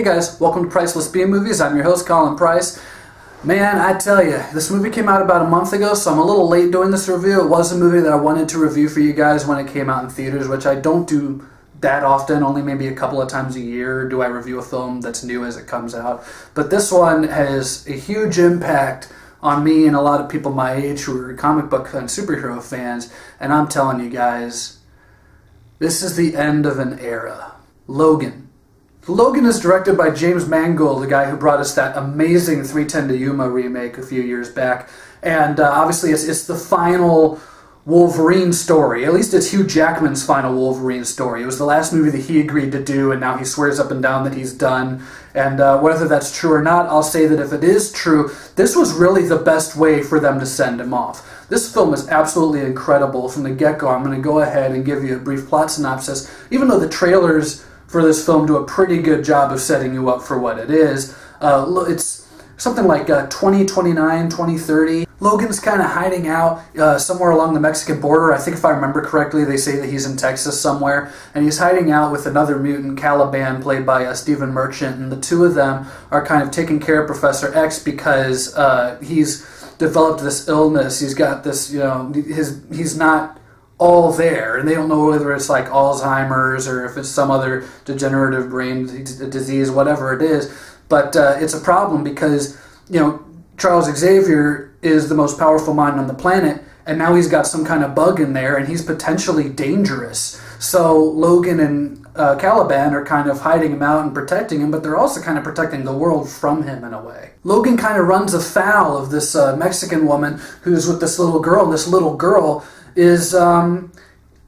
Hey guys, welcome to Priceless B Movies. I'm your host, Colin Price. Man, I tell you, this movie came out about a month ago, so I'm a little late doing this review. It was a movie that I wanted to review for you guys when it came out in theaters, which I don't do that often. Only maybe a couple of times a year do I review a film that's new as it comes out. But this one has a huge impact on me and a lot of people my age who are comic book and superhero fans. And I'm telling you guys, this is the end of an era. Logan. Logan is directed by James Mangold, the guy who brought us that amazing 3:10 to Yuma remake a few years back. And obviously it's the final Wolverine story. At least it's Hugh Jackman's final Wolverine story. It was the last movie that he agreed to do, and now he swears up and down that he's done. And whether that's true or not, I'll say that if it is true, this was really the best way for them to send him off. This film is absolutely incredible from the get-go. I'm going to go ahead and give you a brief plot synopsis, even though the trailers for this film do a pretty good job of setting you up for what it is. It's something like 2029, 2030. Logan's kind of hiding out somewhere along the Mexican border. I think if I remember correctly, they say that he's in Texas somewhere. And he's hiding out with another mutant, Caliban, played by Stephen Merchant. And the two of them are kind of taking care of Professor X because he's developed this illness. He's got this, he's not all there, and they don't know whether it's like Alzheimer's or if it's some other degenerative brain disease, whatever it is. But it's a problem because, Charles Xavier is the most powerful mind on the planet, and now he's got some kind of bug in there, and he's potentially dangerous. So Logan and Caliban are kind of hiding him out and protecting him, but they're also kind of protecting the world from him in a way. Logan kind of runs afoul of this Mexican woman who's with this little girl, and this little girl is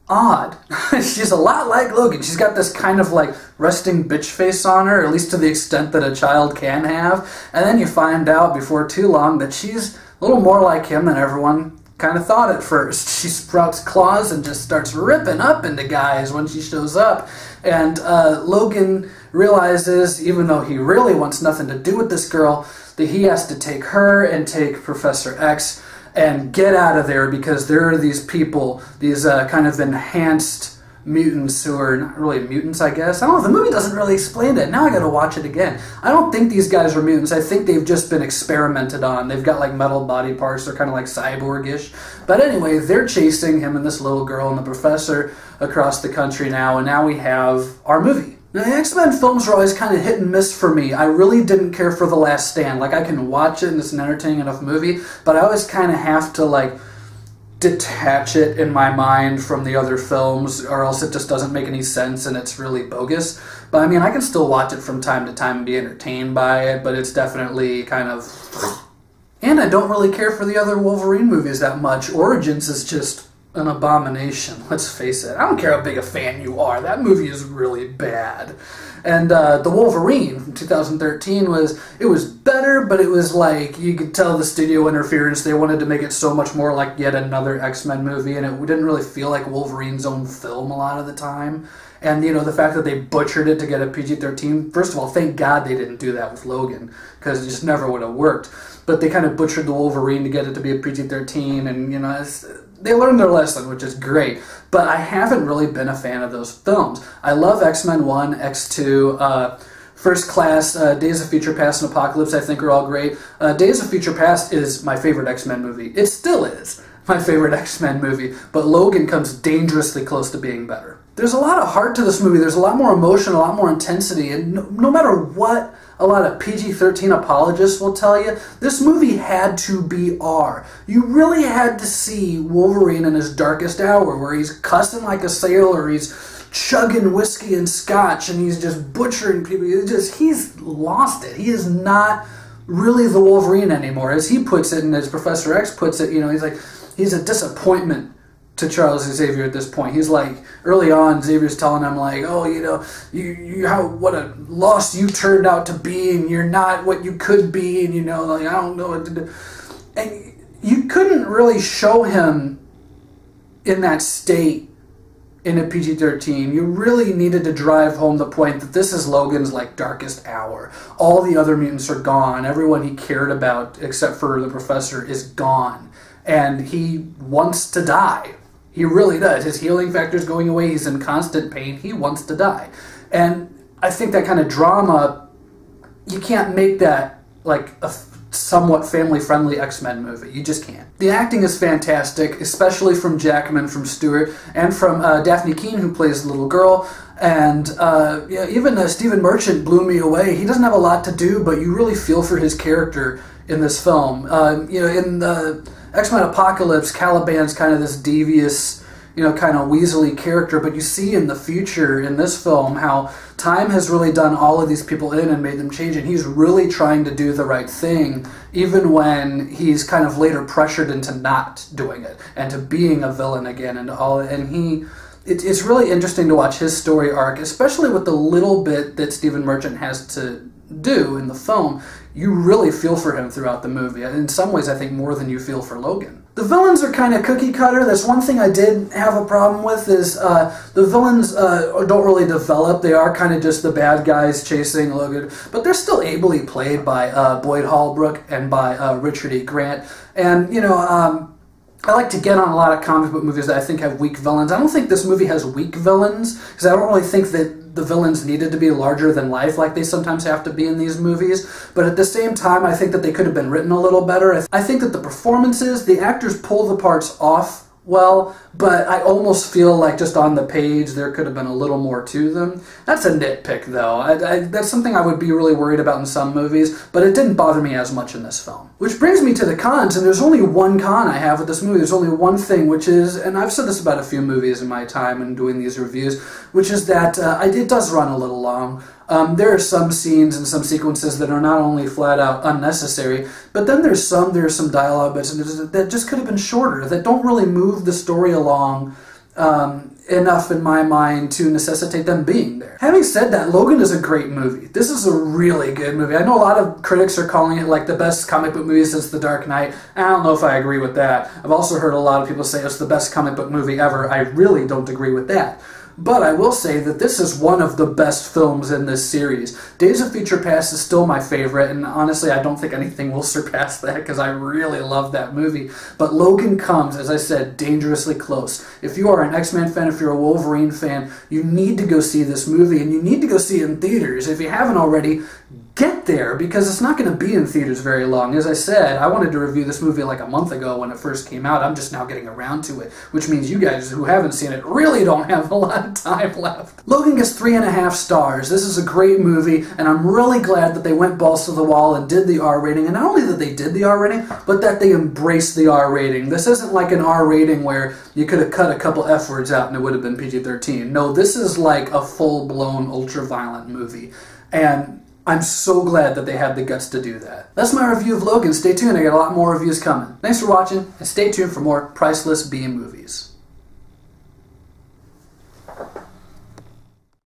odd. She's a lot like Logan. She's got this kind of like resting bitch face on her, at least to the extent that a child can have. And then you find out before too long that she's a little more like him than everyone kind of thought at first. She sprouts claws and just starts ripping up into guys when she shows up. And Logan realizes, even though he really wants nothing to do with this girl, that he has to take her and take Professor X and get out of there, because there are these people, these kind of enhanced mutants who are not really mutants, I guess. I don't know, the movie doesn't really explain it. Now I gotta watch it again. I don't think these guys are mutants. I think they've just been experimented on. They've got like metal body parts. They're kind of like cyborg-ish. But anyway, they're chasing him and this little girl and the professor across the country now, and now we have our movie. Now, the X-Men films are always kind of hit and miss for me. I really didn't care for The Last Stand. Like, I can watch it and it's an entertaining enough movie, but I always kind of have to, like, detach it in my mind from the other films, or else it just doesn't make any sense and it's really bogus. But, I mean, I can still watch it from time to time and be entertained by it, but it's definitely kind of... And I don't really care for the other Wolverine movies that much. Origins is just an abomination, let's face it. I don't care how big a fan you are, that movie is really bad. And the Wolverine from 2013 was better, but it was like, you could tell the studio interference, they wanted to make it so much more like yet another X-Men movie, and it didn't really feel like Wolverine's own film a lot of the time. And, the fact that they butchered it to get a PG-13, first of all, thank God they didn't do that with Logan, because it just never would have worked. But they kind of butchered the Wolverine to get it to be a PG-13, and, they learned their lesson, which is great. But I haven't really been a fan of those films. I love X-Men 1, X2, First Class, Days of Future Past, and Apocalypse, I think are all great. Days of Future Past is my favorite X-Men movie. It still is my favorite X-Men movie, but Logan comes dangerously close to being better. There's a lot of heart to this movie. There's a lot more emotion, a lot more intensity, and no matter what a lot of PG-13 apologists will tell you, this movie had to be R. You really had to see Wolverine in his darkest hour, where he's cussing like a sailor, he's chugging whiskey and scotch, and he's just butchering people. He's lost it. He is not really the Wolverine anymore. As he puts it, and as Professor X puts it, he's a disappointment to Charles Xavier at this point. He's like, early on, Xavier's telling him, like, oh, what a loss you turned out to be, and you're not what you could be, and, like, I don't know what to do. And you couldn't really show him in that state in a PG-13. You really needed to drive home the point that this is Logan's, like, darkest hour. All the other mutants are gone. Everyone he cared about, except for the professor, is gone. And he wants to die. He really does. His healing factor's going away. He's in constant pain. He wants to die. And I think that kind of drama you can't make that like a somewhat family-friendly X-Men movie. You just can't. The acting is fantastic, especially from Jackman, from Stewart, and from Daphne Keane, who plays the little girl. And yeah, even Stephen Merchant blew me away. He doesn't have a lot to do, but you really feel for his character in this film. You know, in the X-Men Apocalypse, Caliban's kind of this devious, you know, kind of weaselly character, but you see in the future, in this film, how time has really done all of these people in and made them change, and he's really trying to do the right thing, even when he's kind of later pressured into not doing it, and to being a villain again, and all, and it's really interesting to watch his story arc, especially with the little bit that Stephen Merchant has to do in the film. You really feel for him throughout the movie. In some ways, I think more than you feel for Logan. The villains are kind of cookie cutter. That's one thing I did have a problem with, is the villains don't really develop. They are kind of just the bad guys chasing Logan, but they're still ably played by Boyd Holbrook and by Richard E. Grant. And, you know, I like to get on a lot of comic book movies that I think have weak villains. I don't think this movie has weak villains, because I don't really think that the villains needed to be larger than life like they sometimes have to be in these movies. But at the same time, I think that they could have been written a little better. I think that the performances, the actors pull the parts off well, but I almost feel like just on the page there could have been a little more to them. That's a nitpick, though. That's something I would be really worried about in some movies, but it didn't bother me as much in this film. Which brings me to the cons, and there's only one con I have with this movie. There's only one thing, which is, and I've said this about a few movies in my time and doing these reviews, which is that it does run a little long. There are some scenes and some sequences that are not only flat out unnecessary, but then there's some dialogue bits that just could have been shorter, that don't really move the story along enough in my mind to necessitate them being there. Having said that, Logan is a great movie. This is a really good movie. I know a lot of critics are calling it like the best comic book movie since The Dark Knight. I don't know if I agree with that. I've also heard a lot of people say it's the best comic book movie ever. I really don't agree with that. But I will say that this is one of the best films in this series. Days of Future Past is still my favorite, and honestly, I don't think anything will surpass that because I really love that movie. But Logan comes, as I said, dangerously close. If you are an X-Men fan, if you're a Wolverine fan, you need to go see this movie, and you need to go see it in theaters. If you haven't already, get there, because it's not going to be in theaters very long. As I said, I wanted to review this movie like a month ago when it first came out. I'm just now getting around to it, which means you guys who haven't seen it really don't have a lot of time left. Logan gets 3.5 stars. This is a great movie, and I'm really glad that they went balls to the wall and did the R rating, and not only that they did the R rating, but that they embraced the R rating. This isn't like an R rating where you could have cut a couple F words out and it would have been PG-13. No, this is like a full-blown ultra-violent movie, and I'm so glad that they had the guts to do that. That's my review of Logan. Stay tuned, I got a lot more reviews coming. Thanks for watching, and stay tuned for more Priceless B movies.